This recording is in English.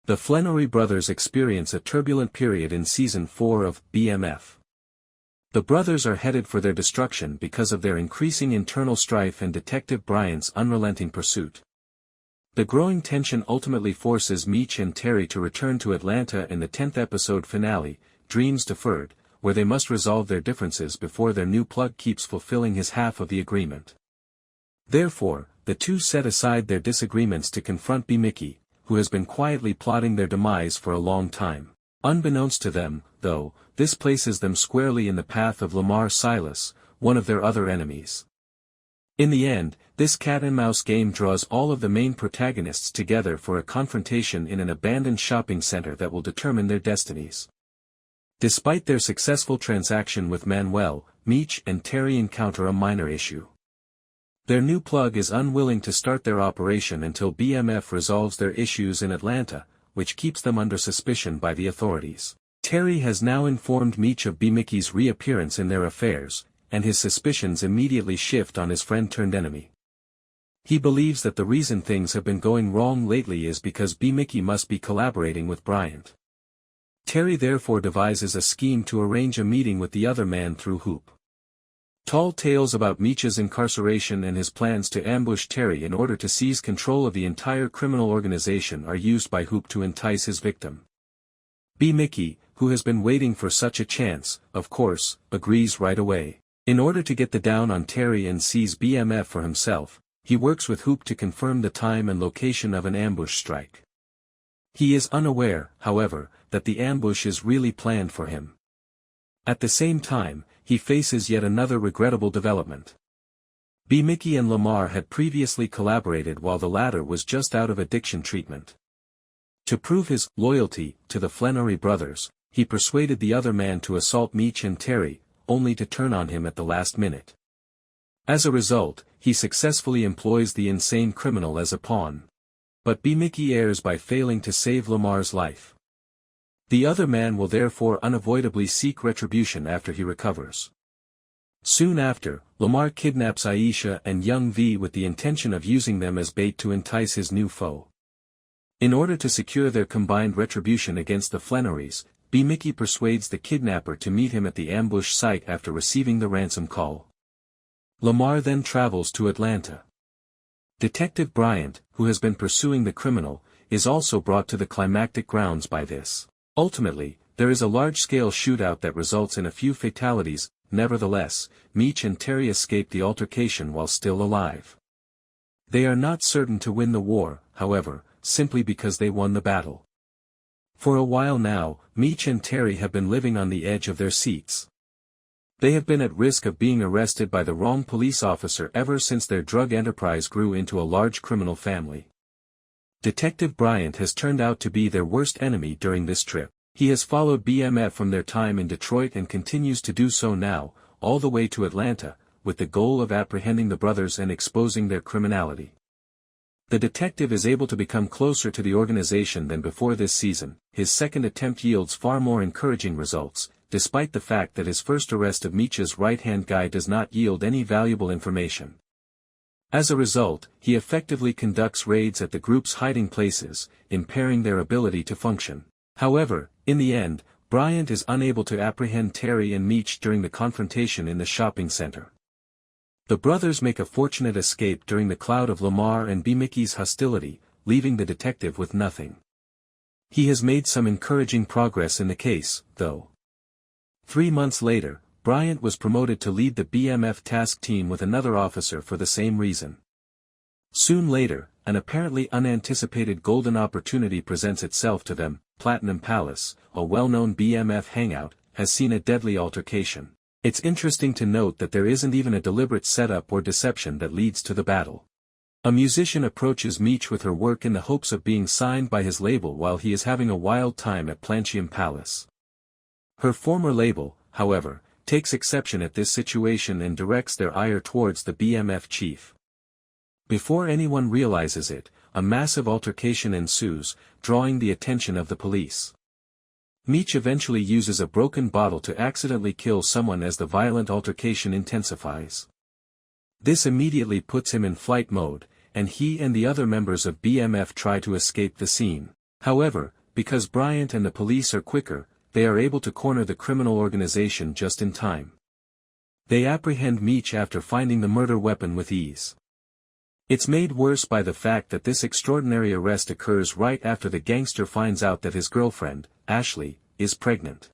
The Flenory Brothers experience a turbulent period in Season 4 of BMF. The brothers are headed for their destruction because of their increasing internal strife and Detective Bryant's unrelenting pursuit. The growing tension ultimately forces Meech and Terry to return to Atlanta in the 10th episode finale, Dreams Deferred, where they must resolve their differences before their new plug keeps fulfilling his half of the agreement. Therefore, the two set aside their disagreements to confront B-mickie, who has been quietly plotting their demise for a long time. Unbeknownst to them, though, this places them squarely in the path of Lamar Silas, one of their other enemies. In the end, this cat-and-mouse game draws all of the main protagonists together for a confrontation in an abandoned shopping center that will determine their destinies. Despite their successful transaction with Manuel, Meech and Terry encounter a minor issue. Their new plug is unwilling to start their operation until BMF resolves their issues in Atlanta, which keeps them under suspicion by the authorities. Terry has now informed Meech of B-mickie's reappearance in their affairs, and his suspicions immediately shift on his friend-turned-enemy. He believes that the reason things have been going wrong lately is because B-mickie must be collaborating with Bryant. Terry therefore devises a scheme to arrange a meeting with the other man through Hoop. Tall tales about Meech's incarceration and his plans to ambush Terry in order to seize control of the entire criminal organization are used by Hoop to entice his victim. B-mickie, who has been waiting for such a chance, of course, agrees right away. In order to get the down on Terry and seize BMF for himself, he works with Hoop to confirm the time and location of an ambush strike. He is unaware, however, that the ambush is really planned for him. At the same time, he faces yet another regrettable development. B-mickie and Lamar had previously collaborated while the latter was just out of addiction treatment. To prove his loyalty to the Flenory Brothers, he persuaded the other man to assault Meech and Terry, only to turn on him at the last minute. As a result, he successfully employs the insane criminal as a pawn. But B-mickie errs by failing to save Lamar's life. The other man will therefore unavoidably seek retribution after he recovers. Soon after, Lamar kidnaps Aisha and young V with the intention of using them as bait to entice his new foe. In order to secure their combined retribution against the Flenorys, B-mickie persuades the kidnapper to meet him at the ambush site after receiving the ransom call. Lamar then travels to Atlanta. Detective Bryant, who has been pursuing the criminal, is also brought to the climactic grounds by this. Ultimately, there is a large-scale shootout that results in a few fatalities. Nevertheless, Meech and Terry escape the altercation while still alive. They are not certain to win the war, however, simply because they won the battle. For a while now, Meech and Terry have been living on the edge of their seats. They have been at risk of being arrested by the wrong police officer ever since their drug enterprise grew into a large criminal family. Detective Bryant has turned out to be their worst enemy during this trip. He has followed BMF from their time in Detroit and continues to do so now, all the way to Atlanta, with the goal of apprehending the brothers and exposing their criminality. The detective is able to become closer to the organization than before this season. His second attempt yields far more encouraging results, despite the fact that his first arrest of Meech's right-hand guy does not yield any valuable information. As a result, he effectively conducts raids at the group's hiding places, impairing their ability to function. However, in the end, Bryant is unable to apprehend Terry and Meech during the confrontation in the shopping center. The brothers make a fortunate escape during the cloud of Lamar and B-mickie's hostility, leaving the detective with nothing. He has made some encouraging progress in the case, though. 3 months later, Bryant was promoted to lead the BMF task team with another officer for the same reason. Soon later, an apparently unanticipated golden opportunity presents itself to them. Platinum Palace, a well-known BMF hangout, has seen a deadly altercation. It's interesting to note that there isn't even a deliberate setup or deception that leads to the battle. A musician approaches Meech with her work in the hopes of being signed by his label while he is having a wild time at Platinum Palace. Her former label, however, takes exception at this situation and directs their ire towards the BMF chief. Before anyone realizes it, a massive altercation ensues, drawing the attention of the police. Meech eventually uses a broken bottle to accidentally kill someone as the violent altercation intensifies. This immediately puts him in flight mode, and he and the other members of BMF try to escape the scene. However, because Bryant and the police are quicker, they are able to corner the criminal organization just in time. They apprehend Meech after finding the murder weapon with ease. It's made worse by the fact that this extraordinary arrest occurs right after the gangster finds out that his girlfriend, Ashley, is pregnant.